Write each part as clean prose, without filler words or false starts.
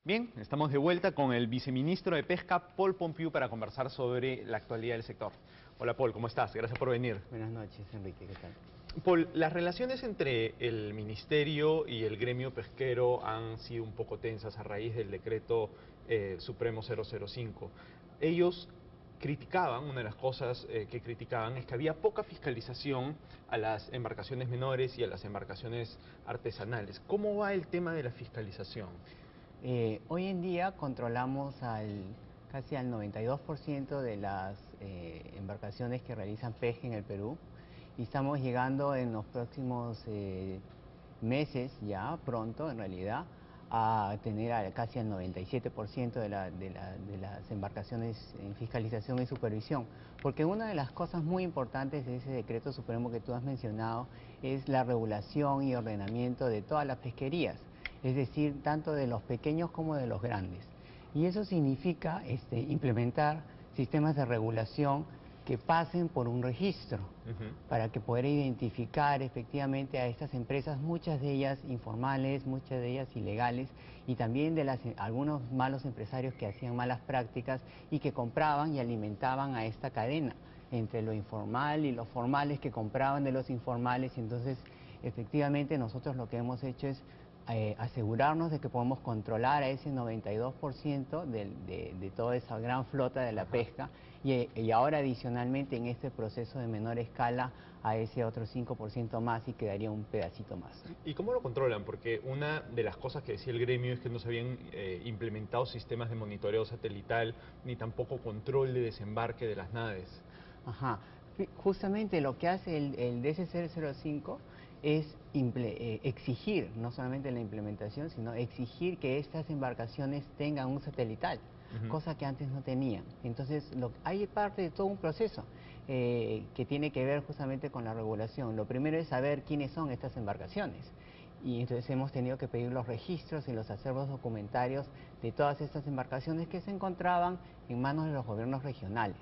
Bien, estamos de vuelta con el viceministro de Pesca, Paul Pompeu, para conversar sobre la actualidad del sector. Hola Paul, ¿cómo estás? Gracias por venir. Buenas noches, Enrique, ¿qué tal? Paul, las relaciones entre el ministerio y el gremio pesquero han sido un poco tensas a raíz del decreto Supremo 005. Ellos criticaban, una de las cosas que criticaban es que había poca fiscalización a las embarcaciones menores y a las embarcaciones artesanales. ¿Cómo va el tema de la fiscalización? Hoy en día controlamos casi al 92% de las embarcaciones que realizan pesca en el Perú y estamos llegando en los próximos meses, ya pronto en realidad, a tener casi al 97% de las embarcaciones en fiscalización y supervisión. Porque una de las cosas muy importantes de ese decreto supremo que tú has mencionado es la regulación y ordenamiento de todas las pesquerías, es decir, tanto de los pequeños como de los grandes. Y eso significa implementar sistemas de regulación que pasen por un registro para que poder identificar efectivamente a estas empresas, muchas de ellas informales, muchas de ellas ilegales, y también de algunos malos empresarios que hacían malas prácticas y que compraban y alimentaban a esta cadena entre lo informal y los formales que compraban de los informales. Y entonces efectivamente nosotros lo que hemos hecho es asegurarnos de que podemos controlar a ese 92% de toda esa gran flota de la pesca y ahora adicionalmente en este proceso de menor escala a ese otro 5% más, y quedaría un pedacito más. ¿Y cómo lo controlan? Porque una de las cosas que decía el gremio es que no se habían implementado sistemas de monitoreo satelital ni tampoco control de desembarque de las naves. Ajá. Justamente lo que hace el DC005 es exigir, no solamente la implementación, sino exigir que estas embarcaciones tengan un satelital, cosa que antes no tenían. Entonces, hay parte de todo un proceso que tiene que ver justamente con la regulación. Lo primero es saber quiénes son estas embarcaciones. Y entonces hemos tenido que pedir los registros y los acervos documentarios de todas estas embarcaciones que se encontraban en manos de los gobiernos regionales.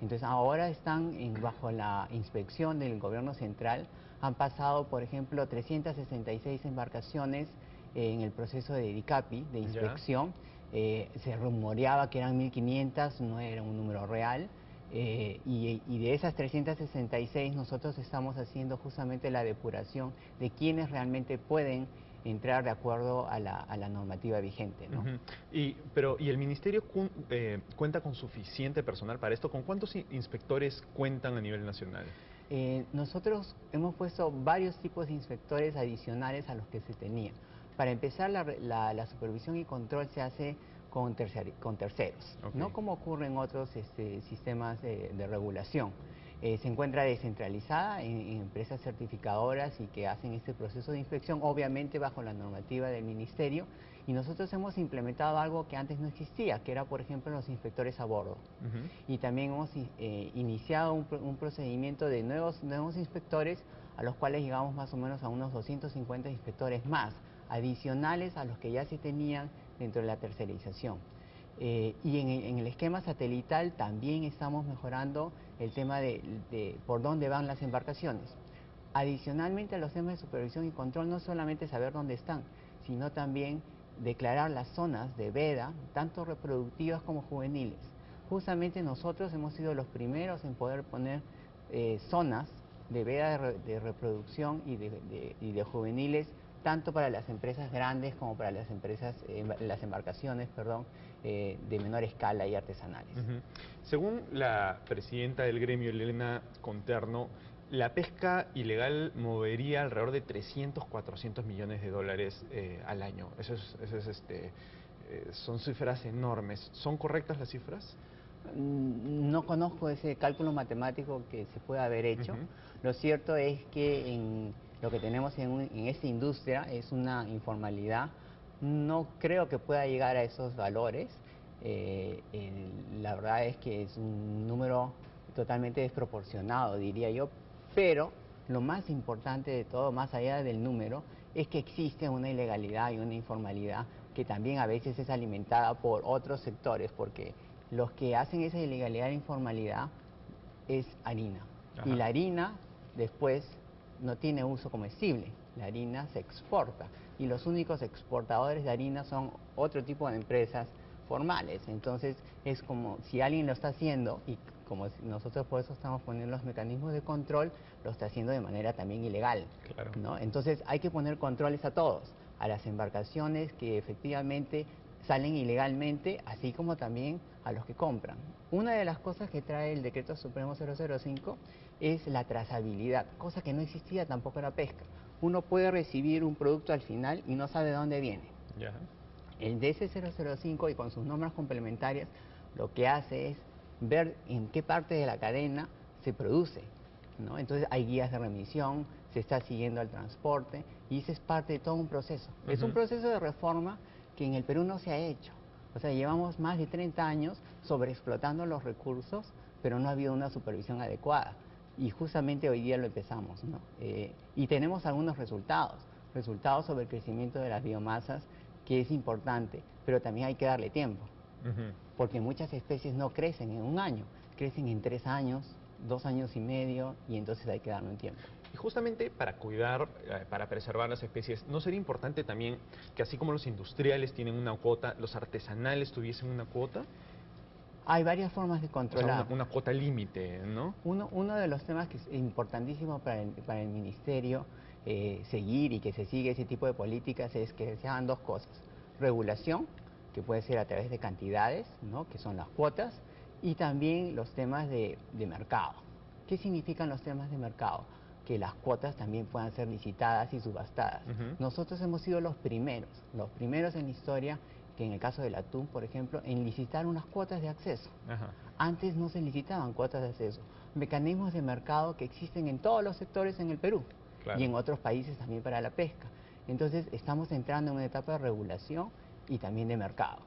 Entonces ahora están bajo la inspección del gobierno central. Han pasado, por ejemplo, 366 embarcaciones en el proceso de DICAPI, de inspección. Se rumoreaba que eran 1.500, no era un número real. Y de esas 366 nosotros estamos haciendo justamente la depuración de quienes realmente pueden entrar de acuerdo a la normativa vigente, ¿no? ¿Y el Ministerio cuenta con suficiente personal para esto? ¿Con cuántos inspectores cuentan a nivel nacional? Nosotros hemos puesto varios tipos de inspectores adicionales a los que se tenían. Para empezar, la supervisión y control se hace con terceros, no como ocurre en otros sistemas de regulación. Se encuentra descentralizada en empresas certificadoras y que hacen este proceso de inspección, obviamente bajo la normativa del Ministerio, y nosotros hemos implementado algo que antes no existía, que era, por ejemplo, los inspectores a bordo. Y también hemos iniciado un procedimiento de nuevos inspectores, a los cuales llegamos más o menos a unos 250 inspectores más, adicionales a los que ya se tenían dentro de la tercerización. Y en el esquema satelital también estamos mejorando el tema de por dónde van las embarcaciones. Adicionalmente a los temas de supervisión y control, no solamente saber dónde están, sino también declarar las zonas de veda, tanto reproductivas como juveniles. Justamente nosotros hemos sido los primeros en poder poner zonas de veda de reproducción y de juveniles, tanto para las empresas grandes como para las embarcaciones, de menor escala y artesanales. Según la presidenta del gremio, Elena Conterno, la pesca ilegal movería alrededor de 300, 400 millones de dólares al año. Son cifras enormes. ¿Son correctas las cifras? No conozco ese cálculo matemático que se pueda haber hecho. Lo cierto es que lo que tenemos en esta industria es una informalidad. No creo que pueda llegar a esos valores. La verdad es que es un número totalmente desproporcionado, diría yo, pero lo más importante de todo, más allá del número, es que existe una ilegalidad y una informalidad que también a veces es alimentada por otros sectores, porque los que hacen esa ilegalidad e informalidad es harina. Y la harina después no tiene uso comestible, la harina se exporta y los únicos exportadores de harina son otro tipo de empresas formales. Entonces es como si alguien lo está haciendo y como nosotros por eso estamos poniendo los mecanismos de control, lo está haciendo de manera también ilegal. Claro. ¿No? Entonces hay que poner controles a todos, a las embarcaciones que efectivamente salen ilegalmente, así como también a los que compran. Una de las cosas que trae el Decreto Supremo 005 es la trazabilidad, cosa que no existía tampoco en la pesca. Uno puede recibir un producto al final y no sabe de dónde viene. Ya. El DS005 y con sus normas complementarias lo que hace es ver en qué parte de la cadena se produce, ¿no? Entonces hay guías de remisión, se está siguiendo el transporte y eso es parte de todo un proceso. Es un proceso de reforma que en el Perú no se ha hecho. O sea, llevamos más de 30 años sobreexplotando los recursos, pero no ha habido una supervisión adecuada. Y justamente hoy día lo empezamos, ¿no? Y tenemos algunos resultados sobre el crecimiento de las biomasas, que es importante, pero también hay que darle tiempo, porque muchas especies no crecen en un año, crecen en 3 años, 2 años y medio, y entonces hay que darle un tiempo. Y justamente para cuidar, para preservar las especies, ¿no sería importante también que así como los industriales tienen una cuota, los artesanales tuviesen una cuota? Hay varias formas de controlar. O sea, una cuota límite, ¿no? Uno de los temas que es importantísimo para el Ministerio seguir y que se sigue ese tipo de políticas es que se hagan dos cosas. Regulación, que puede ser a través de cantidades, ¿no? Que son las cuotas, y también los temas de mercado. ¿Qué significan los temas de mercado? Que las cuotas también puedan ser licitadas y subastadas. Nosotros hemos sido los primeros en la historia, que en el caso del atún, por ejemplo, en licitar unas cuotas de acceso. Antes no se licitaban cuotas de acceso. Mecanismos de mercado que existen en todos los sectores en el Perú y en otros países también para la pesca. Entonces estamos entrando en una etapa de regulación y también de mercado.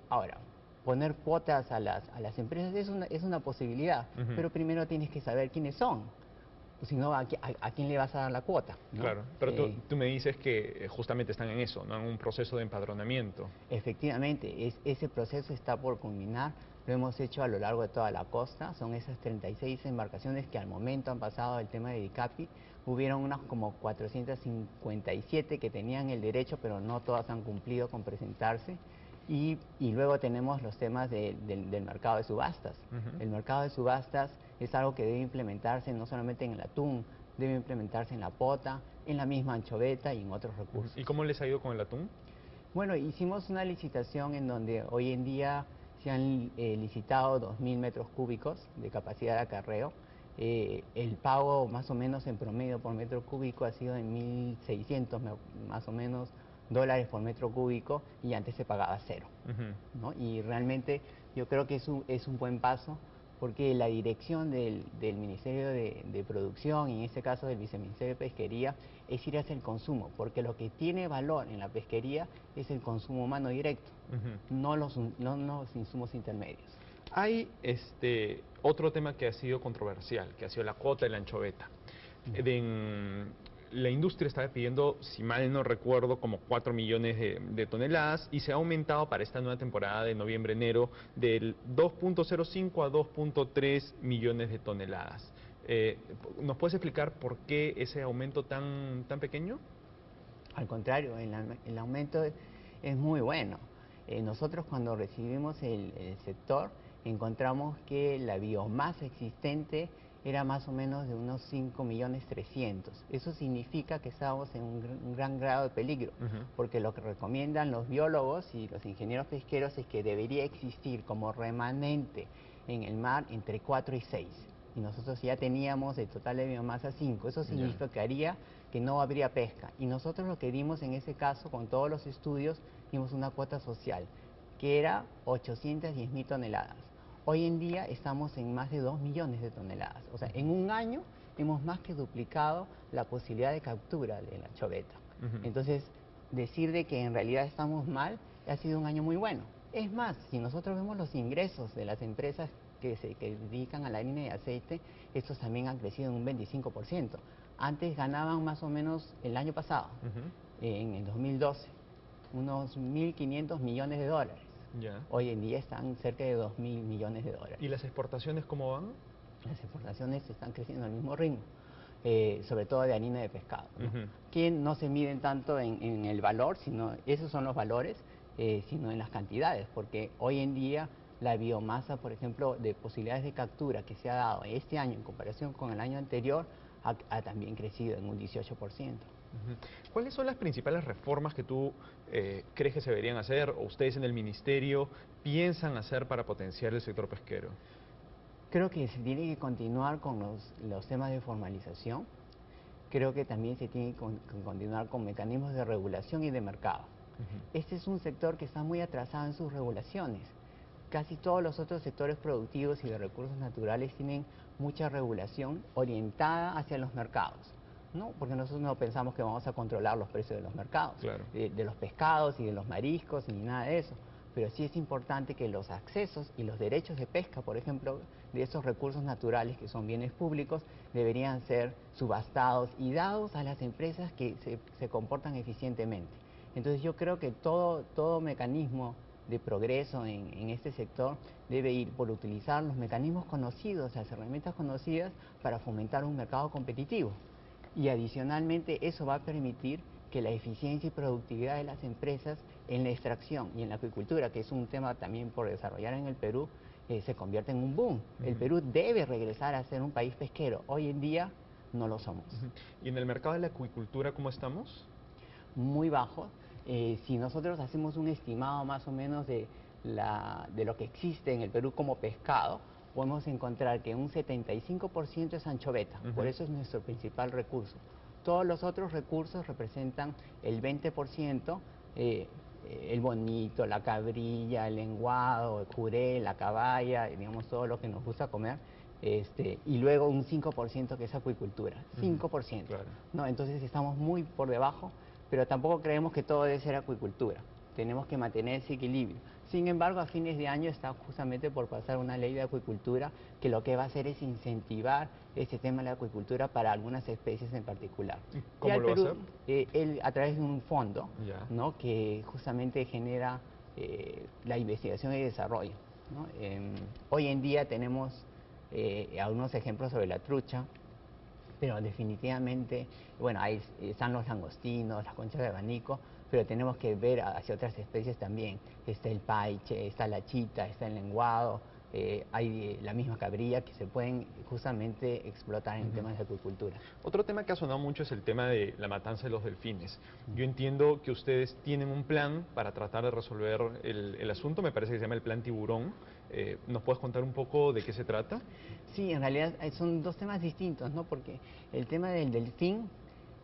Ahora, poner cuotas a las empresas es una posibilidad, pero primero tienes que saber quiénes son. Si no, ¿a quién le vas a dar la cuota? ¿No? Claro, pero tú me dices que justamente están en eso, ¿no? En un proceso de empadronamiento. Efectivamente, ese proceso está por culminar, lo hemos hecho a lo largo de toda la costa, son esas 36 embarcaciones que al momento han pasado el tema de DICAPI, hubieron unas como 457 que tenían el derecho, pero no todas han cumplido con presentarse. Y luego tenemos los temas del mercado de subastas. El mercado de subastas es algo que debe implementarse no solamente en el atún, debe implementarse en la pota, en la misma anchoveta y en otros recursos. ¿Y cómo les ha ido con el atún? Bueno, hicimos una licitación en donde hoy en día se han licitado 2.000 metros cúbicos de capacidad de acarreo. El pago más o menos en promedio por metro cúbico ha sido de 1.600 más o menos dólares por metro cúbico y antes se pagaba cero, ¿no? Y realmente yo creo que es un buen paso porque la dirección del Ministerio de Producción y en este caso del Viceministerio de Pesquería es ir hacia el consumo, porque lo que tiene valor en la pesquería es el consumo humano directo, no los insumos intermedios. Hay otro tema que ha sido controversial, que ha sido la cuota de la anchoveta. La industria estaba pidiendo, si mal no recuerdo, como 4 millones de toneladas y se ha aumentado para esta nueva temporada de noviembre-enero del 2.05 a 2.3 millones de toneladas. ¿Nos puedes explicar por qué ese aumento tan pequeño? Al contrario, el aumento es muy bueno. Nosotros cuando recibimos el sector encontramos que la biomasa existente era más o menos de unos 5.300.000. Eso significa que estamos en un gran grado de peligro, porque lo que recomiendan los biólogos y los ingenieros pesqueros es que debería existir como remanente en el mar entre 4 y 6. Y nosotros ya teníamos el total de biomasa 5. Eso significaría que no habría pesca. Y nosotros lo que dimos en ese caso, con todos los estudios, dimos una cuota social, que era 810.000 toneladas. Hoy en día estamos en más de 2 millones de toneladas. O sea, en un año hemos más que duplicado la posibilidad de captura de la anchoveta. Entonces, decir de que en realidad estamos mal ha sido un año muy bueno. Es más, si nosotros vemos los ingresos de las empresas que dedican a la harina y aceite, estos también han crecido en un 25%. Antes ganaban más o menos el año pasado, en el 2012, unos 1.500 millones de dólares. Hoy en día están cerca de 2.000 millones de dólares. ¿Y las exportaciones cómo van? Las exportaciones están creciendo al mismo ritmo. sobre todo de harina de pescado, ¿no? Ujú. Que no se miden tanto en el valor, sino esos son los valores, sino en las cantidades, porque hoy en día la biomasa, por ejemplo, de posibilidades de captura que se ha dado este año en comparación con el año anterior, ha también crecido en un 18%. Ujú. ¿Cuáles son las principales reformas que tú crees que se deberían hacer o ustedes en el ministerio piensan hacer para potenciar el sector pesquero? Creo que se tiene que continuar con los temas de formalización. Creo que también se tiene que continuar con mecanismos de regulación y de mercado. Ujú. Este es un sector que está muy atrasado en sus regulaciones. Casi todos los otros sectores productivos y de recursos naturales tienen mucha regulación orientada hacia los mercados, ¿no? Porque nosotros no pensamos que vamos a controlar los precios de los mercados, Claro. de los pescados y de los mariscos, ni nada de eso. Pero sí es importante que los accesos y los derechos de pesca, por ejemplo, de esos recursos naturales que son bienes públicos, deberían ser subastados y dados a las empresas que se comportan eficientemente. Entonces yo creo que todo mecanismo de progreso en este sector debe ir por utilizar los mecanismos conocidos, las herramientas conocidas para fomentar un mercado competitivo. Y adicionalmente eso va a permitir que la eficiencia y productividad de las empresas en la extracción y en la acuicultura, que es un tema también por desarrollar en el Perú, se convierta en un boom. El Perú debe regresar a ser un país pesquero. Hoy en día no lo somos. ¿Y en el mercado de la acuicultura cómo estamos? Muy bajo. Si nosotros hacemos un estimado más o menos de lo que existe en el Perú como pescado, podemos encontrar que un 75% es anchoveta, por eso es nuestro principal recurso. Todos los otros recursos representan el 20%, el bonito, la cabrilla, el lenguado, el juré, la caballa, digamos todo lo que nos gusta comer. Y luego un 5% que es acuicultura, 5%. Claro. ¿No? Entonces estamos muy por debajo, pero tampoco creemos que todo debe ser acuicultura. Tenemos que mantener ese equilibrio. Sin embargo, a fines de año está justamente por pasar una ley de acuicultura que lo que va a hacer es incentivar ese tema de la acuicultura para algunas especies en particular. ¿Cómo lo va a hacer? A través de un fondo, Ya. ¿no? Que justamente genera la investigación y desarrollo, ¿no? Hoy en día tenemos algunos ejemplos sobre la trucha, pero definitivamente, bueno, ahí están los langostinos, las conchas de abanico, pero tenemos que ver hacia otras especies también. Está el paiche, está la chita, está el lenguado, hay la misma cabrilla que se pueden justamente explotar en temas de acuicultura. Otro tema que ha sonado mucho es el tema de la matanza de los delfines. Yo entiendo que ustedes tienen un plan para tratar de resolver el asunto, me parece que se llama el Plan Tiburón. ¿Nos puedes contar un poco de qué se trata? Sí, en realidad son dos temas distintos, ¿no? Porque el tema del delfín,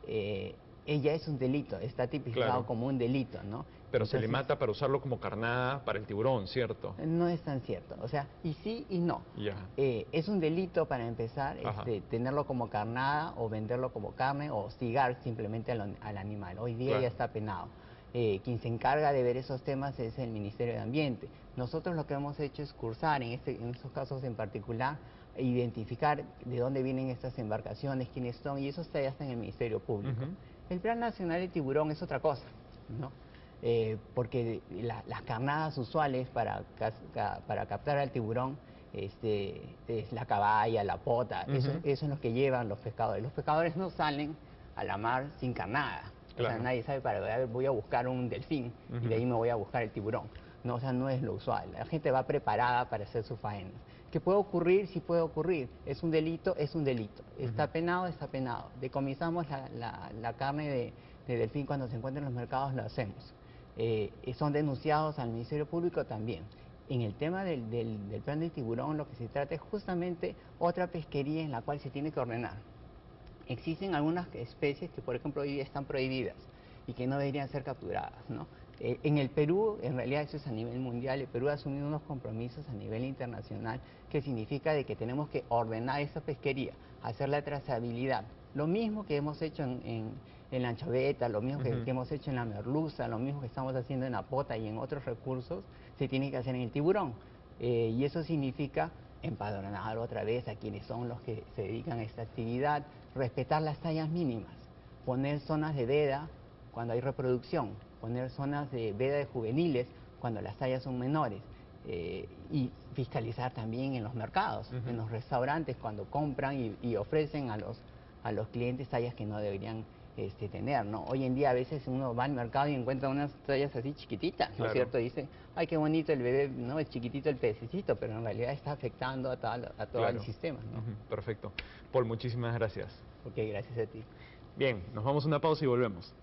ella es un delito, está tipificado Claro. como un delito, ¿no? Pero se le Entonces, mata para usarlo como carnada para el tiburón, ¿cierto? no es tan cierto, o sea, y sí y no. Ya. Es un delito para empezar, tenerlo como carnada o venderlo como carne o hostigar simplemente al animal. Hoy día Claro. ya está penado. Quien se encarga de ver esos temas es el Ministerio de Ambiente. Nosotros lo que hemos hecho es cursar en estos casos en particular, identificar de dónde vienen estas embarcaciones, quiénes son, y eso está ya en el Ministerio Público. El Plan Nacional de Tiburón es otra cosa, ¿no? Porque las carnadas usuales para captar al tiburón es la caballa, la pota, eso es lo que llevan los pescadores. Los pescadores no salen a la mar sin carnada. Claro. O sea, nadie sabe, voy a buscar un delfín y de ahí me voy a buscar el tiburón. No, o sea, no es lo usual. La gente va preparada para hacer sus faenas. ¿Qué puede ocurrir? Sí puede ocurrir. ¿Es un delito? Es un delito. ¿Está penado? Está penado. Decomisamos la carne de delfín cuando se encuentra en los mercados, lo hacemos. Son denunciados al Ministerio Público también. En el tema del plan de tiburón, lo que se trata es justamente otra pesquería en la cual se tiene que ordenar. Existen algunas especies que, por ejemplo, hoy día están prohibidas y que no deberían ser capturadas, ¿no? En el Perú, en realidad eso es a nivel mundial, el Perú ha asumido unos compromisos a nivel internacional que significa de que tenemos que ordenar esa pesquería, hacer la trazabilidad. Lo mismo que hemos hecho en la anchoveta, lo mismo que hemos hecho en la merluza, lo mismo que estamos haciendo en la pota y en otros recursos, se tiene que hacer en el tiburón. Y eso significa empadronar otra vez a quienes son los que se dedican a esta actividad, respetar las tallas mínimas, poner zonas de veda cuando hay reproducción, poner zonas de veda de juveniles cuando las tallas son menores, y fiscalizar también en los mercados, en los restaurantes cuando compran y ofrecen a a los clientes tallas que no deberían tener, ¿no? Hoy en día a veces uno va al mercado y encuentra unas tallas así chiquititas, ¿no es Claro. cierto? Dice, ay, qué bonito el bebé, ¿no? Es chiquitito el pececito, pero en realidad está afectando a todo el Claro. sistema, ¿no? Perfecto. Paul, muchísimas gracias. Ok, gracias a ti. Bien, nos vamos a una pausa y volvemos.